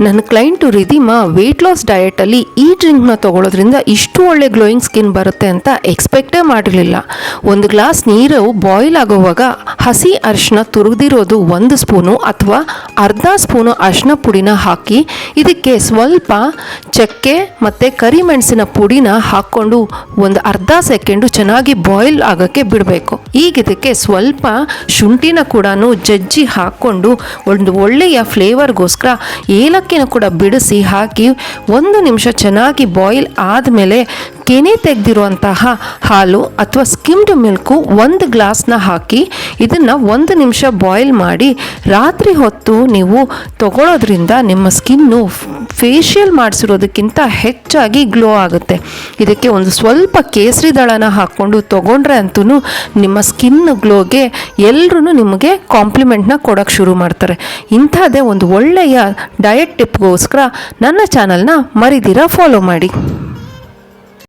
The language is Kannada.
ನನ್ನ ಕ್ಲೈಂಟು ರಿಧಿಮಾ ವೆಯ್ಟ್ ಲಾಸ್ ಡಯಟಲ್ಲಿ ಈ ಡ್ರಿಂಕ್ನ ತೊಗೊಳೋದ್ರಿಂದ ಇಷ್ಟು ಒಳ್ಳೆ ಗ್ಲೋಯಿಂಗ್ ಸ್ಕಿನ್ ಬರುತ್ತೆ ಅಂತ ಎಕ್ಸ್ಪೆಕ್ಟೇ ಮಾಡಿರಲಿಲ್ಲ. ಒಂದು ಗ್ಲಾಸ್ ನೀರು ಬಾಯ್ಲ್ ಆಗೋವಾಗ ಹಸಿ ಅರಿಶಿನ ತುರಿದಿರೋದು 1 ಸ್ಪೂನು ಅಥವಾ ಅರ್ಧ ಸ್ಪೂನು ಅರಿಶಿನ ಪುಡಿನ ಹಾಕಿ ಇದಕ್ಕೆ ಸ್ವಲ್ಪ ಚಕ್ಕೆ ಮತ್ತು ಕರಿಮೆಣಸಿನ ಪುಡಿನ ಹಾಕ್ಕೊಂಡು ಒಂದು ಅರ್ಧ ಸೆಕೆಂಡು ಚೆನ್ನಾಗಿ ಬಾಯ್ಲ್ ಆಗೋಕ್ಕೆ ಬಿಡಬೇಕು. ಈಗ ಇದಕ್ಕೆ ಸ್ವಲ್ಪ ಶುಂಠಿನ ಕೂಡ ಜಜ್ಜಿ ಹಾಕ್ಕೊಂಡು ಒಂದು ಒಳ್ಳೆಯ ಫ್ಲೇವರ್ಗೋಸ್ಕರ ಏಲಕ್ಕಿನ ಕೂಡ ಬಿಡಿಸಿ ಹಾಕಿ 1 ನಿಮಿಷ ಚೆನ್ನಾಗಿ ಬಾಯ್ಲ್ ಆದಮೇಲೆ ಕೆನೆ ತೆಗೆದಿರುವಂತಹ ಹಾಲು ಅಥವಾ ಸ್ಕಿಮ್ಡ್ ಮಿಲ್ಕು 1 ಗ್ಲಾಸ್ನ ಹಾಕಿ ಇದನ್ನು 1 ನಿಮಿಷ ಬಾಯ್ಲ್ ಮಾಡಿ ರಾತ್ರಿ ಹೊತ್ತು ನೀವು ತಗೊಳ್ಳೋದ್ರಿಂದ ನಿಮ್ಮ ಸ್ಕಿನ್ನು ಫೇಶಿಯಲ್ ಮಾಡಿಸಿರೋದಕ್ಕಿಂತ ಹೆಚ್ಚಾಗಿ ಗ್ಲೋ ಆಗುತ್ತೆ. ಇದಕ್ಕೆ ಒಂದು ಸ್ವಲ್ಪ ಕೇಸರಿ ದಳನ ಹಾಕ್ಕೊಂಡು ತೊಗೊಂಡ್ರೆ ಅಂತೂ ನಿಮ್ಮ ಸ್ಕಿನ್ ಗ್ಲೋಗೆ ಎಲ್ಲರೂ ನಿಮಗೆ ಕಾಂಪ್ಲಿಮೆಂಟ್ನ ಕೊಡೋಕ್ಕೆ ಶುರು ಮಾಡ್ತಾರೆ. ಇಂಥದ್ದೇ ಒಂದು ಒಳ್ಳೆಯ ಡಯಟ್ ಟಿಪ್ಗೋಸ್ಕರ ನನ್ನ ಚಾನಲ್ನ ಮರಿದಿರ ಫಾಲೋ ಮಾಡಿ.